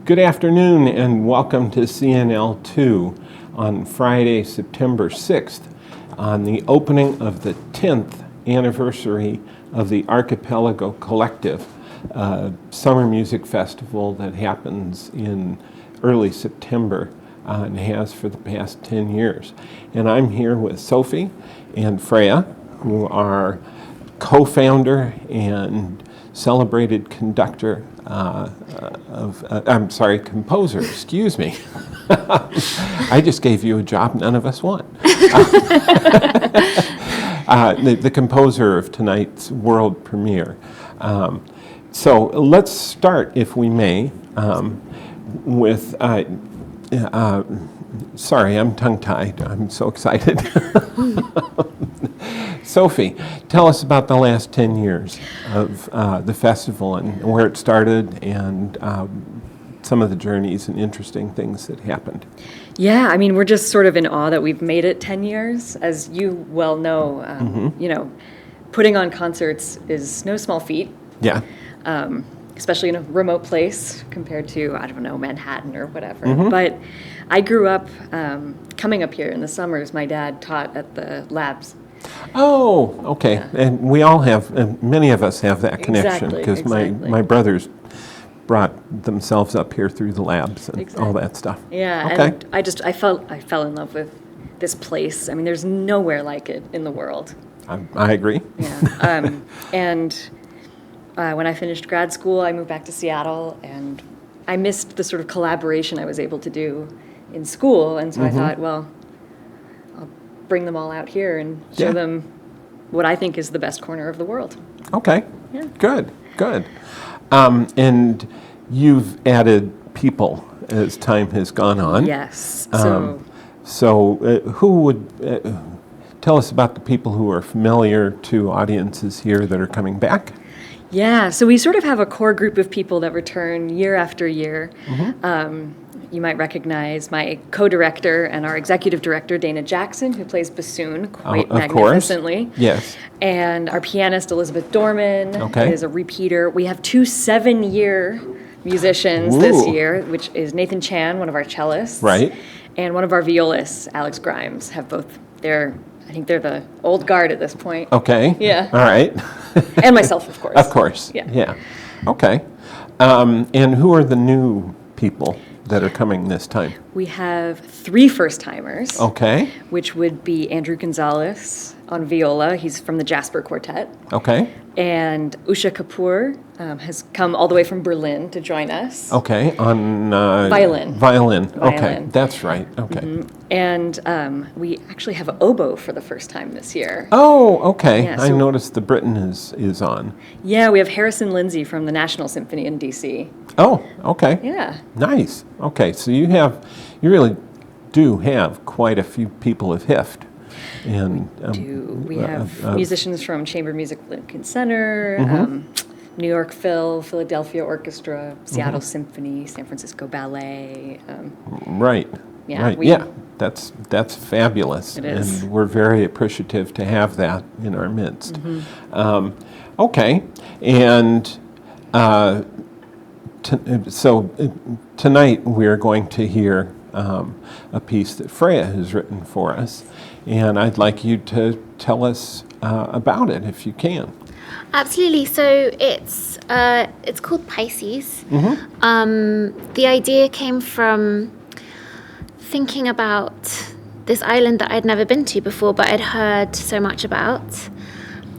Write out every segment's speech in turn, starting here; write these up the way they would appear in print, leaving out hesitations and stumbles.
Good afternoon and welcome to CNL2 on Friday, September 6th, on the opening of the 10th anniversary of the Archipelago Collective, summer music festival that happens in early September and has for the past 10 years. And I'm here with Sophie and Freya, who are co-founder and celebrated conductor composer, excuse me. I just gave you a job none of us want. The composer of tonight's world premiere. So let's start, if we may, with, sorry, I'm tongue-tied. I'm so excited. Sophie, tell us about the last 10 years of the festival and where it started and some of the journeys and interesting things that happened. Yeah, I mean, we're just sort of in awe that we've made it 10 years. As you well know, you know, putting on concerts is no small feat. Yeah. Especially in a remote place compared to, I don't know, Manhattan or whatever. But I grew up coming up here in the summers. My dad taught at the labs. Oh, okay. Yeah. And we all have, many of us have that connection because my brothers brought themselves up here through the labs and all that stuff. Yeah, okay. And I fell in love with this place. I mean, there's nowhere like it in the world. I agree. Yeah. And when I finished grad school, I moved back to Seattle, and I missed the sort of collaboration I was able to do in school, and so I thought, well, I'll bring them all out here and show them what I think is the best corner of the world. Okay. Yeah. Good. And you've added people as time has gone on. Yes. So who would tell us about the people who are familiar to audiences here that are coming back? Yeah, so we sort of have a core group of people that return year after year. You might recognize my co-director and our executive director, Dana Jackson, who plays bassoon quite magnificently. Course. Yes. And our pianist, Elizabeth Dorman, is a repeater. We have 2 7-year musicians this year, which is Nathan Chan, one of our cellists. Right. And one of our violists, Alex Grimes, have both I think they're the old guard at this point. Okay. Yeah. All right. And myself, of course. Of course. Yeah. Okay. And who are the new people that are coming this time? We have 3 first-timers. Okay. Which would be Andrew Gonzalez on viola. He's from the Jasper Quartet. Okay. And Usha Kapoor has come all the way from Berlin to join us. Okay, on violin. Okay, that's right. Okay. And we actually have oboe for the first time this year. Oh, okay. Yeah, I noticed the Britain is on. Yeah, we have Harrison Lindsay from the National Symphony in D.C. Oh, okay. Yeah. Nice. Okay, so you really do have quite a few people of Hift. And we have musicians from Chamber Music Lincoln Center, New York Phil, Philadelphia Orchestra, Seattle Symphony, San Francisco Ballet. Right. Yeah. Right. Yeah. That's fabulous. It is. And we're very appreciative to have that in our midst. Okay. And so tonight we're going to hear a piece that Freya has written for us, and I'd like you to tell us about it if you can. Absolutely. So it's called Pisces. The idea came from thinking about this island that I'd never been to before, but I'd heard so much about.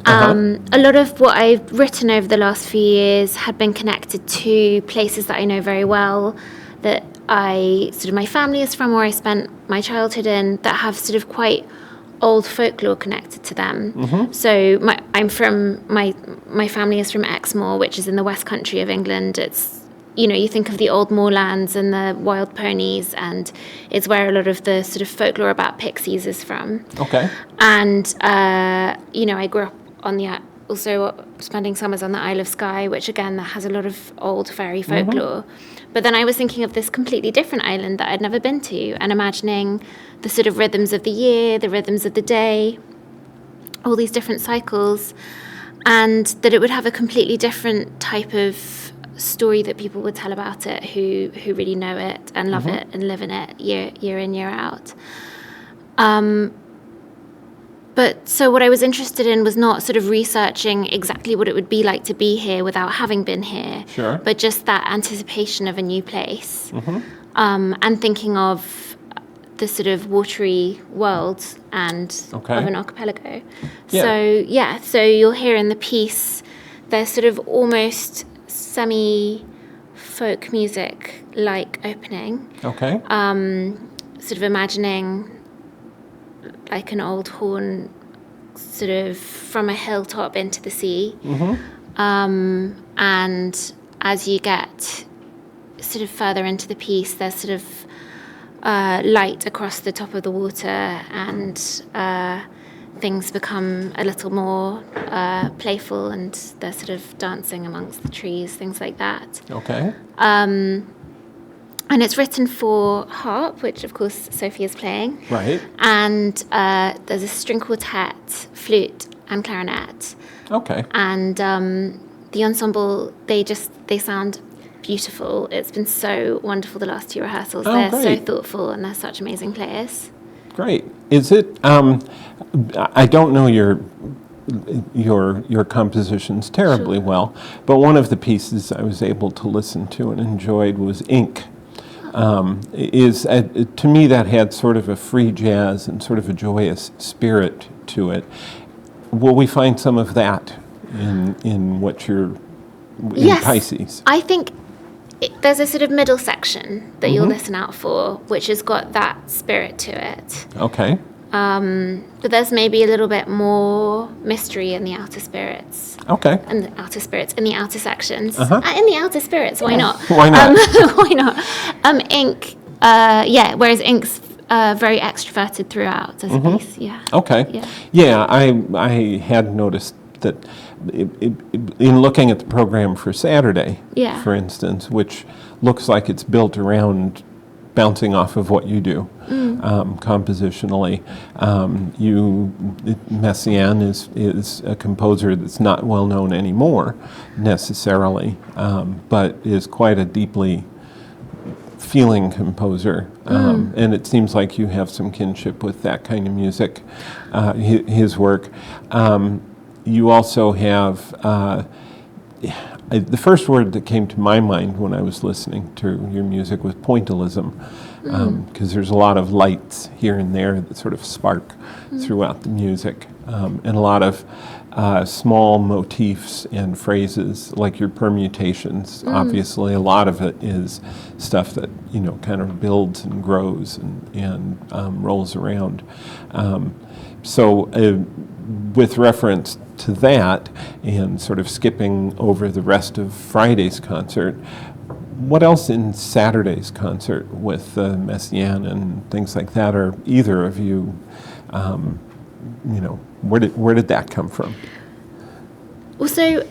A lot of what I've written over the last few years had been connected to places that I know very well, that my family is from, or I spent my childhood in, that have sort of quite old folklore connected to them. So my family is from Exmoor, which is in the West Country of England. It's, you think of the old moorlands and the wild ponies, and it's where a lot of the sort of folklore about pixies is from. Okay. And, I grew up on also spending summers on the Isle of Skye, which again has a lot of old fairy folklore. But then I was thinking of this completely different island that I'd never been to, and imagining the sort of rhythms of the year, the rhythms of the day, all these different cycles, and that it would have a completely different type of story that people would tell about it who really know it and love it and live in it year in, year out. But so what I was interested in was not sort of researching exactly what it would be like to be here without having been here, Sure. but just that anticipation of a new place, and thinking of the sort of watery world and Okay. of an archipelago. Yeah. So you'll hear in the piece, there's sort of almost semi-folk music-like opening, Okay. sort of imagining like an old horn sort of from a hilltop into the sea. And as you get sort of further into the piece, there's sort of light across the top of the water, and things become a little more playful, and they're sort of dancing amongst the trees, things like that. Okay. And it's written for harp, which of course Sophie is playing. Right. And there's a string quartet, flute, and clarinet. Okay. And the ensemble, they sound beautiful. It's been so wonderful the last 2 rehearsals. Oh, They're so great. thoughtful, and they're such amazing players. Great. Is it? I don't know your compositions terribly well, but one of the pieces I was able to listen to and enjoyed was Ink. To me, that had sort of a free jazz and sort of a joyous spirit to it. Will we find some of that in what you're in Yes. Pisces? I think there's a sort of middle section that you'll listen out for, which has got that spirit to it. Okay. But there's maybe a little bit more mystery in the outer spirits. Okay. And the outer spirits in the outer sections. Uh-huh. In the outer spirits, why not? Why not? Why not? Ink, whereas Ink's very extroverted throughout as a piece, yeah. Okay. Yeah. Yeah, I had noticed that in looking at the program for Saturday, Yeah. for instance, which looks like it's built around bouncing off of what you do compositionally. Messiaen is a composer that's not well known anymore necessarily, but is quite a deeply feeling composer, and it seems like you have some kinship with that kind of music, his work. You also have, the first word that came to my mind when I was listening to your music was pointillism, because there's a lot of lights here and there that sort of spark throughout the music, and a lot of small motifs and phrases, like your permutations. Obviously, a lot of it is stuff that, kind of builds and grows and rolls around. So with reference to that, and sort of skipping over the rest of Friday's concert, what else in Saturday's concert with Messiaen and things like that are either of you, where did that come from? Well, so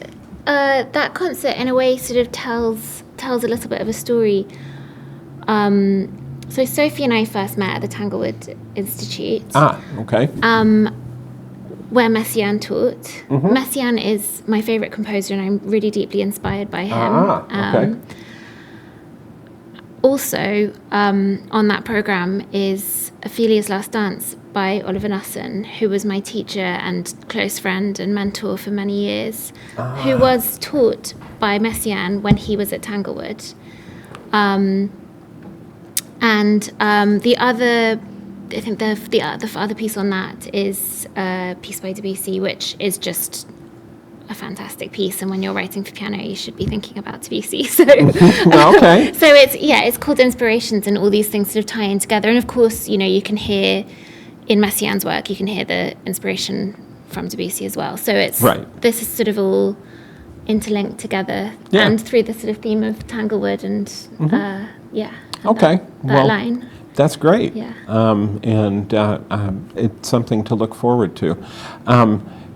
that concert, in a way, sort of tells a little bit of a story. So Sophie and I first met at the Tanglewood Institute. Okay. Where Messiaen taught. Messiaen is my favourite composer, and I'm really deeply inspired by him. Okay. Also, on that programme is Ophelia's Last Dance by Oliver Nussin, who was my teacher and close friend and mentor for many years, who was taught by Messiaen when he was at Tanglewood. The other, I think the other piece on that is a piece by Debussy, which is just a fantastic piece. And when you're writing for piano, you should be thinking about Debussy. So, Okay. So it's called Inspirations, and all these things sort of tie in together. And of course, you can hear in Messiaen's work, you can hear the inspiration from Debussy as well. So this is sort of all interlinked together, and through the sort of theme of Tanglewood and Okay. that line. That's great. Yeah. It's something to look forward to.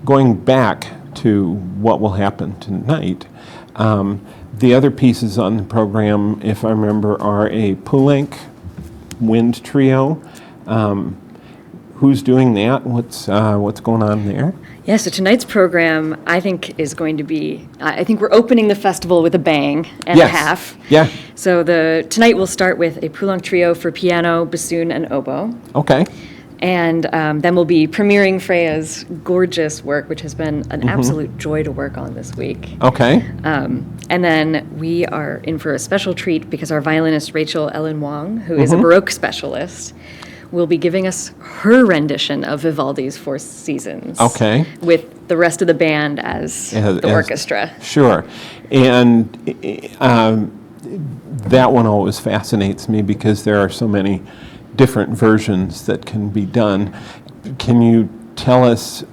Going back to what will happen tonight, the other pieces on the program, if I remember, are a Poulenc wind trio. who's doing that? What's going on there? Yeah, so tonight's program, I think, is going to be, I think we're opening the festival with a bang and a Yes. half. Yeah. So tonight we'll start with a Poulenc trio for piano, bassoon, and oboe. Okay. And then we'll be premiering Freya's gorgeous work, which has been an absolute joy to work on this week. Okay. And then we are in for a special treat because our violinist Rachel Ellen Wong, who is a Baroque specialist, will be giving us her rendition of Vivaldi's Four Seasons. Okay. With the rest of the band as the orchestra. Sure. And that one always fascinates me because there are so many different versions that can be done. Can you tell us,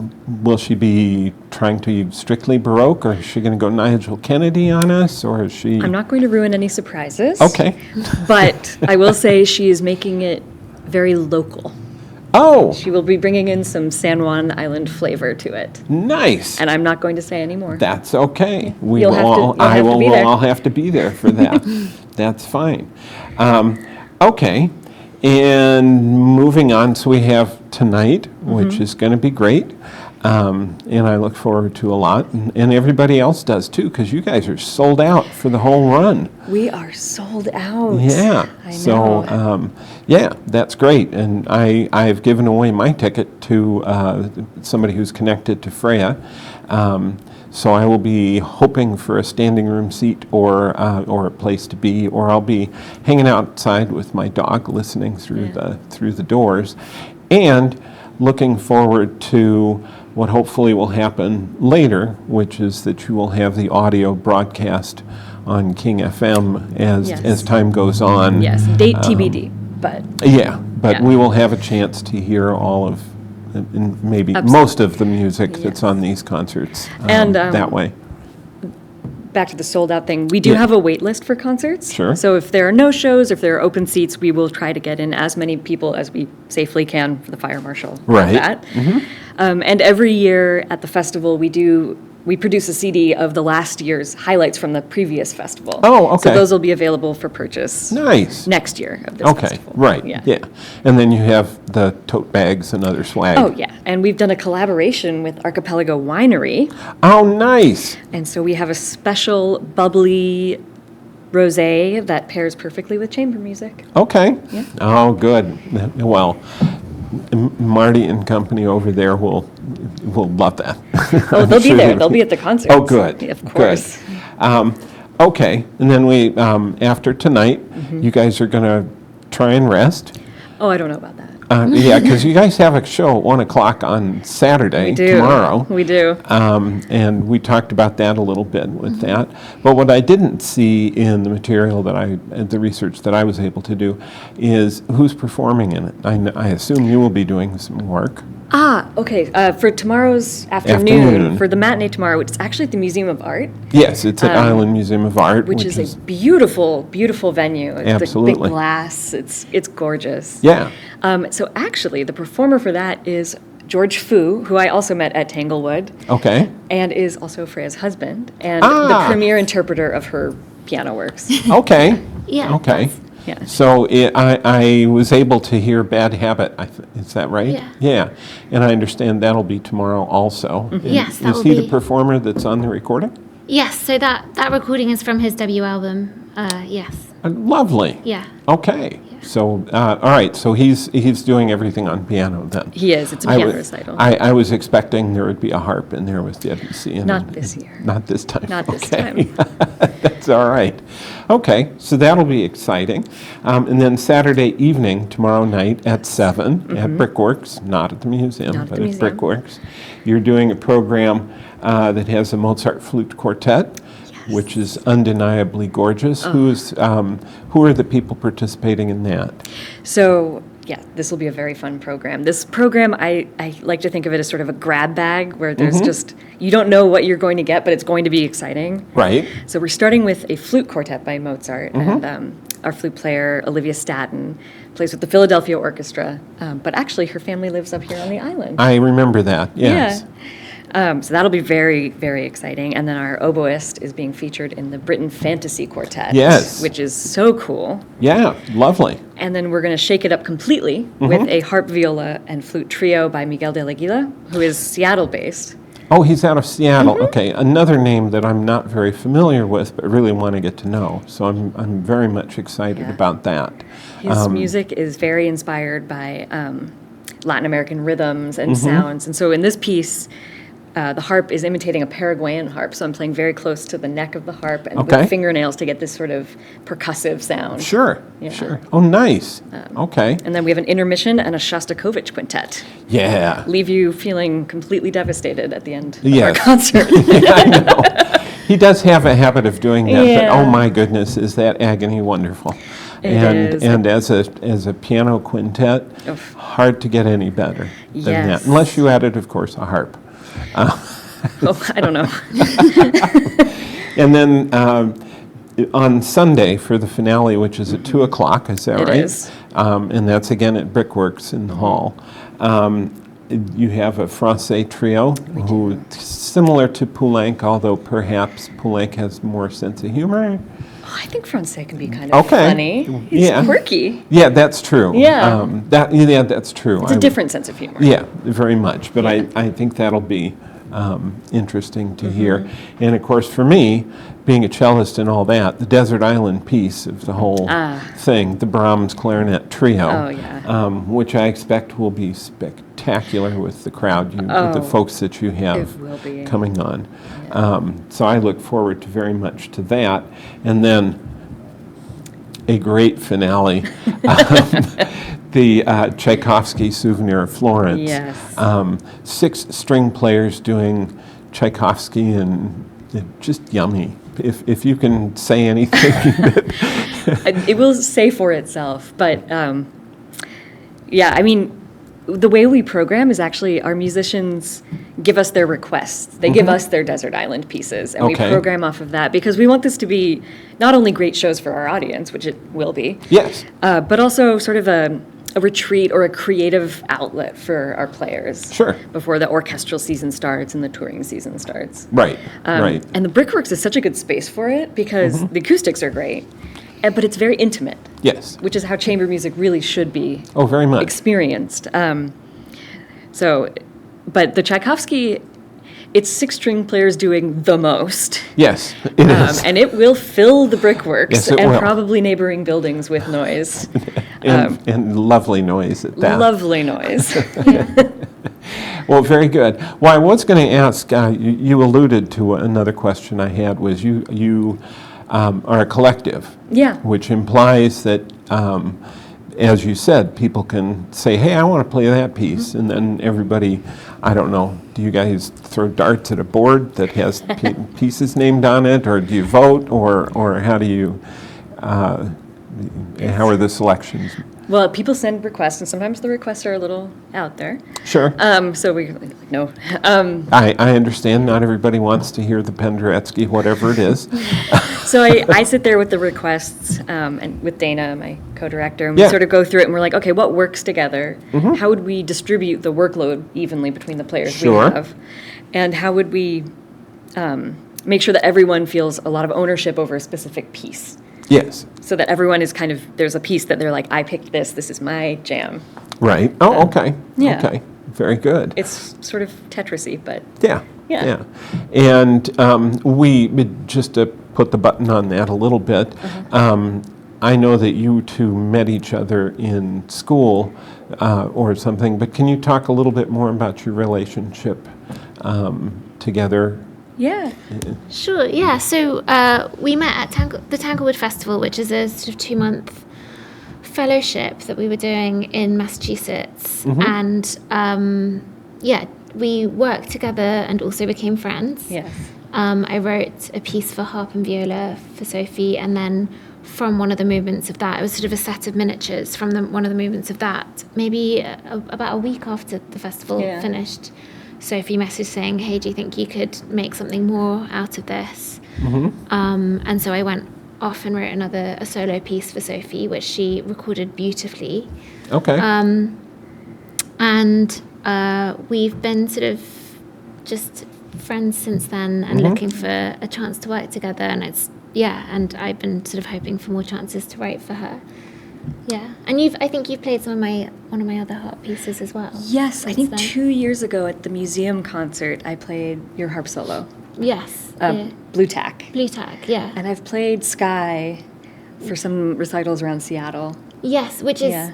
will she be trying to be strictly Baroque, or is she going to go Nigel Kennedy on us, or is she... I'm not going to ruin any surprises. Okay. But I will say she is making it very local. Oh, She will be bringing in some San Juan Island flavor to it. nice. And I'm not going to say any more. That's okay. We You'll will have to- all, you'll I have to will be we'll there. all have to be there for that. That's fine. Okay. And moving on, so we have tonight, which is going to be great. And I look forward to a lot. And everybody else does too, because you guys are sold out for the whole run. We are sold out. Yeah. I know. So, yeah, that's great. And I've given away my ticket to somebody who's connected to Freya. So I will be hoping for a standing room seat or a place to be, or I'll be hanging outside with my dog, listening through the doors, and looking forward to what hopefully will happen later, which is that you will have the audio broadcast on King FM as time goes on. Yes, date TBD, but Yeah, but Yeah. we will have a chance to hear all of, and maybe most of the music that's on these concerts And, that way. back to the sold out thing, we do Yeah. have a wait list for concerts. Sure. So if there are no shows, if there are open seats, we will try to get in as many people as we safely can for the fire marshal. Right. That. And every year at the festival, we produce a CD of the last year's highlights from the previous festival. Oh, okay. So those will be available for purchase Nice. next year of this Okay, festival. right, yeah. And then you have the tote bags and other swag. Oh, yeah. And we've done a collaboration with Archipelago Winery. Oh, nice. And so we have a special bubbly rosé that pairs perfectly with chamber music. Okay. Yeah. Oh, good. Well, Marty and company over there will love that. Oh, they'll be Sure there. they They'll be will. at the concert. Oh, good. Of course. Good. Okay, and then we, after tonight, you guys are going to try and rest. Oh, I don't know about that. Yeah, because you guys have a show at 1 o'clock on Saturday, We do. tomorrow. We do. And we talked about that a little bit with that. But what I didn't see in the material the research that I was able to do, is who's performing in it. I assume you will be doing some work. Okay. For tomorrow's afternoon, for the matinee tomorrow, it's actually at the Museum of Art, Yes, it's at Island Museum of Art, which is a beautiful, beautiful venue. It's the Absolutely. big glass. It's gorgeous. Yeah. So actually, the performer for that is George Fu, who I also met at Tanglewood, Okay. and is also Freya's husband, and the premier interpreter of her piano works. Okay. Yeah, Okay. Yeah. So I was able to hear Bad Habit. Is that right? Yeah. Yeah. And I understand that'll be tomorrow also. And Yes, that is will he the be. performer that's on the recording? Yes, so that recording is from his debut album. Yes. Lovely. Yeah. Okay. So, all right. So he's doing everything on piano then. He is. It's a piano recital. I was expecting there would be a harp in there with Debussy. Not this year. Not this time. Not this Okay. That's all right. Okay. So that'll be exciting. And then Saturday evening, tomorrow night at 7 at Brickworks, not at the museum, Not at but the at museum. Brickworks, you're doing a program that has a Mozart flute quartet. Which is undeniably gorgeous. Oh. Who are the people participating in that? So, yeah, this will be a very fun program. This program, I like to think of it as sort of a grab bag where there's just, you don't know what you're going to get, but it's going to be exciting. Right. So we're starting with a flute quartet by Mozart, and our flute player, Olivia Staton, plays with the Philadelphia Orchestra, but actually her family lives up here on the island. I remember that, yes. Yeah. So that'll be very, very exciting. And then our oboist is being featured in the Britain Fantasy Quartet, Yes. which is so cool. Yeah, lovely. And then we're going to shake it up completely with a harp, viola, and flute trio by Miguel de la Guila, who is Seattle-based. Oh, he's out of Seattle. Okay, another name that I'm not very familiar with, but really want to get to know. So I'm very much excited about that. His music is very inspired by Latin American rhythms and sounds. And so in this piece, the harp is imitating a Paraguayan harp. So I'm playing very close to the neck of the harp and with fingernails to get this sort of percussive sound. Sure, Yeah. sure. Oh, nice. Okay. And then we have an intermission and a Shostakovich quintet. Yeah. Leave you feeling completely devastated at the end of Yes. our concert. I know. He does have a habit of doing that, but Yeah. oh my goodness, is that agony wonderful. It and is. and as a piano quintet, Oof. hard to get any better than that. Yes. Unless you added, of course, a harp. Oh, I don't know. And then on Sunday for the finale, which is at 2 o'clock, is that It right? is. And that's again at Brickworks in the hall. You have a Francais trio who similar to Poulenc, although perhaps Poulenc has more sense of humor. Oh, I think Francais can be kind of Okay. funny. He's Yeah. quirky. Yeah, that's true. Yeah. That's true. It's a different sense of humor. Yeah, very much. But Yeah. I think that'll be interesting to hear. And of course, for me, being a cellist and all that, the Desert Island piece of the whole thing, the Brahms Clarinet Trio, Oh, yeah. which I expect will be spectacular with the crowd, with the folks that you have It will be. coming on. So I look forward to very much to that. And then a great finale, the Tchaikovsky Souvenir of Florence. Yes. 6 string players doing Tchaikovsky, and just yummy. If you can say anything that It will say for itself, but yeah, I mean, the way we program is actually our musicians give us their requests. They give us their Desert Island pieces, and we Okay. program off of that because we want this to be not only great shows for our audience, which it will be, yes, but also sort of a retreat or a creative outlet for our players. Sure. Before the orchestral season starts and the touring season starts. right, right. And the Brickworks is such a good space for it because the acoustics are great, but it's very intimate, Yes. which is how chamber music really should be Oh, very much. experienced. But the Tchaikovsky, it's 6 string players doing the most. Yes, it is. And it will fill the Brickworks Yes, it and will. probably neighboring buildings with noise. And lovely noise at that. Lovely noise. Well, very good. Well, I was going to ask, you alluded to another question I had, was you are a collective. Yeah. Which implies that, as you said, people can say, hey, I want to play that piece. And then everybody, I don't know, do you guys throw darts at a board that has pieces named on it? Or do you vote? Or how do you, how are the selections? Well, people send requests, and sometimes the requests are a little out there. Sure. So we no. I understand not everybody wants to hear the Penderecki, whatever it is. So I sit there with the requests and with Dana, my co-director, and we Yeah. sort of go through it, and we're like, okay, what works together? How would we distribute the workload evenly between the players Sure. we have? And how would we make sure that everyone feels a lot of ownership over a specific piece? Yes. So that everyone is kind of, there's a piece that they're like, I picked this is my jam. Right. Oh, okay. yeah. Okay. Very good. It's sort of Tetris-y, but Yeah. Yeah. And we, just to put the button on that a little bit, I know that you two met each other in school or something, but can you talk a little bit more about your relationship together? yeah. Sure, yeah. So we met at the Tanglewood Festival, which is a sort of 2-month fellowship that we were doing in Massachusetts. And yeah, we worked together and also became friends. Yes. I wrote a piece for harp and viola for Sophie, and then from one of the movements of that, it was sort of a set of miniatures from one of the movements of that, maybe about a week after the festival finished. Sophie messaged saying, hey, do you think you could make something more out of this? And so I went off and wrote a solo piece for Sophie, which she recorded beautifully. Okay. And we've been sort of just friends since then, and looking for a chance to work together. And and I've been sort of hoping for more chances to write for her. Yeah, and I think you've played one of my other harp pieces as well. Yes, I think then. 2 years ago at the museum concert, I played your harp solo, Yes, Blue Tack. Blue Tack, yeah. And I've played Sky for some recitals around Seattle. Yes, which is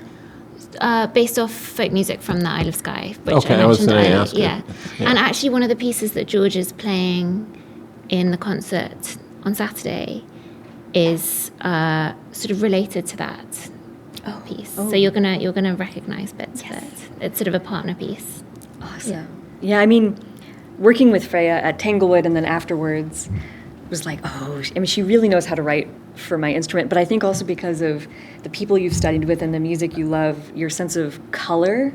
based off folk music from the Isle of Skye, which I mentioned earlier. Yeah. And actually one of the pieces that George is playing in the concert on Saturday is sort of related to that piece. So you're gonna recognize bits of it. It's sort of a partner piece. Awesome. Yeah, I mean, working with Freya at Tanglewood and then afterwards was like, she really knows how to write for my instrument, but I think also because of the people you've studied with and the music you love, your sense of color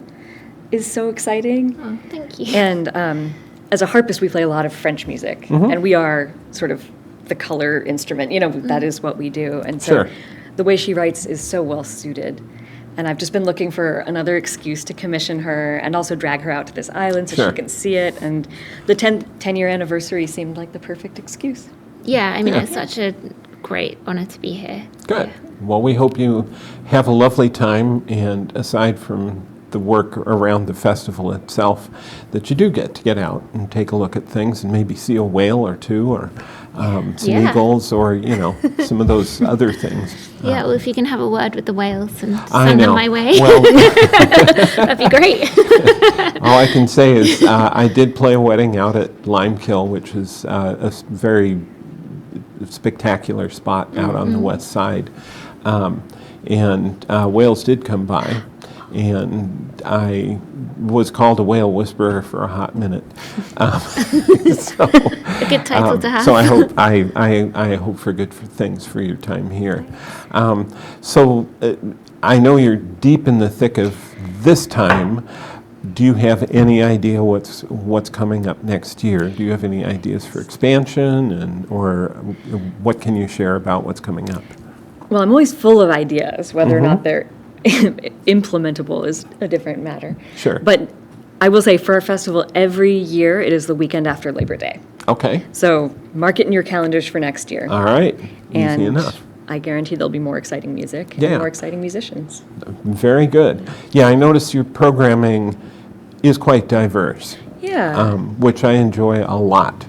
is so exciting. Oh, thank you. And as a harpist, we play a lot of French music, and we are sort of the color instrument, that is what we do. And so the way she writes is so well suited. And I've just been looking for another excuse to commission her and also drag her out to this island so she can see it. And the 10-year anniversary seemed like the perfect excuse. Yeah, I mean, it's such a great honor to be here. Good. Well, we hope you have a lovely time, and aside from the work around the festival itself, that you do get to get out and take a look at things and maybe see a whale or two, or some eagles, or some of those other things. Yeah, well, if you can have a word with the whales and send them my way, well, that'd be great. all I can say is I did play a wedding out at Limekill, which is a very spectacular spot out on the west side, and whales did come by. And I was called a whale whisperer for a hot minute. So, a good title to have. So I hope for good things for your time here. So I know you're deep in the thick of this time. Do you have any idea what's coming up next year? Do you have any ideas for expansion, or what can you share about what's coming up? Well, I'm always full of ideas, whether or not they're implementable is a different matter. Sure. But I will say for our festival, every year it is the weekend after Labor Day. Okay. So mark it in your calendars for next year. All right. And easy enough. I guarantee there'll be more exciting music Yeah. and more exciting musicians. Very good. Yeah, I noticed your programming is quite diverse. Yeah. Which I enjoy a lot.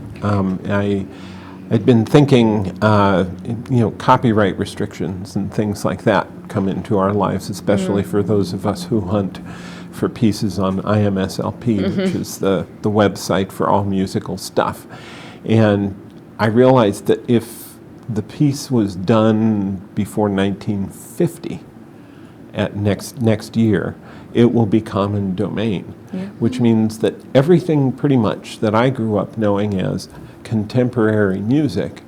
I'd been thinking, copyright restrictions and things like that come into our lives, especially for those of us who hunt for pieces on IMSLP, which is the website for all musical stuff. And I realized that if the piece was done before 1950, at next year, it will be common domain, which means that everything pretty much that I grew up knowing as contemporary music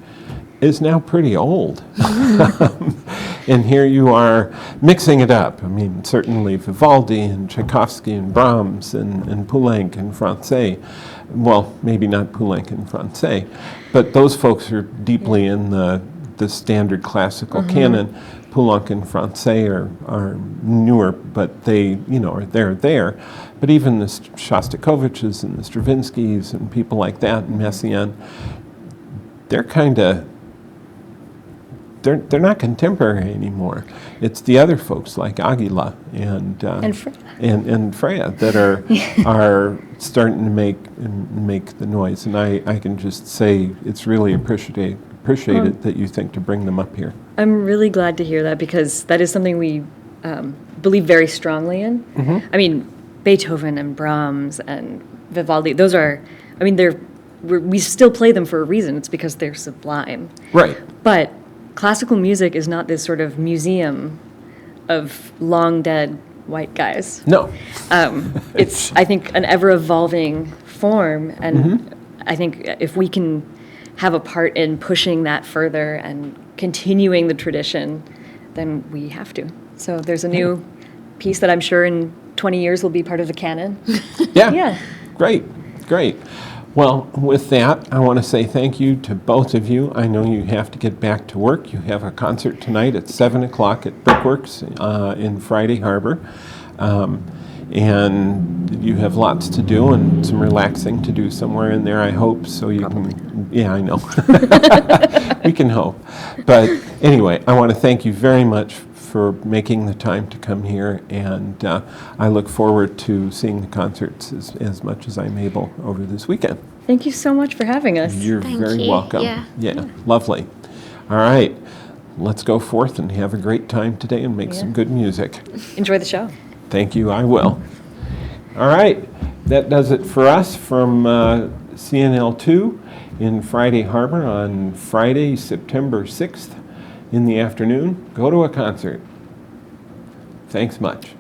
is now pretty old. And here you are mixing it up. I mean, certainly Vivaldi and Tchaikovsky and Brahms and Poulenc and Francais. Well, maybe not Poulenc and Francais, but those folks are deeply in the standard classical canon. Poulenc and Francais are newer, but they're there. But even the Shostakoviches and the Stravinskys and people like that, and Messiaen, they're not contemporary anymore. It's the other folks like Aguila and Freya that are starting to make the noise. And I can just say it's really appreciated that you think to bring them up here. I'm really glad to hear that, because that is something we believe very strongly in. I mean, Beethoven and Brahms and Vivaldi, those are, we still play them for a reason. It's because they're sublime. Right. But classical music is not this sort of museum of long dead white guys. No. It's, I think, an ever-evolving form, and I think if we can have a part in pushing that further and continuing the tradition, then we have to. So there's a new piece that I'm sure in 20 years will be part of the canon. Yeah. Great. Well, with that, I want to say thank you to both of you. I know you have to get back to work. You have a concert tonight at 7 o'clock at Brickworks in Friday Harbor. And you have lots to do and some relaxing to do somewhere in there, I hope, so you can, yeah, I know. We can hope. But anyway, I want to thank you very much for making the time to come here, and I look forward to seeing the concerts as much as I'm able over this weekend. Thank you so much for having us. You're Thank very you. welcome. Yeah. Lovely. All right, let's go forth and have a great time today and make some Yeah. good music. Enjoy the show. Thank you, I will. All right, that does it for us from CNL2 in Friday Harbor on Friday, September 6th in the afternoon. Go to a concert. Thanks much.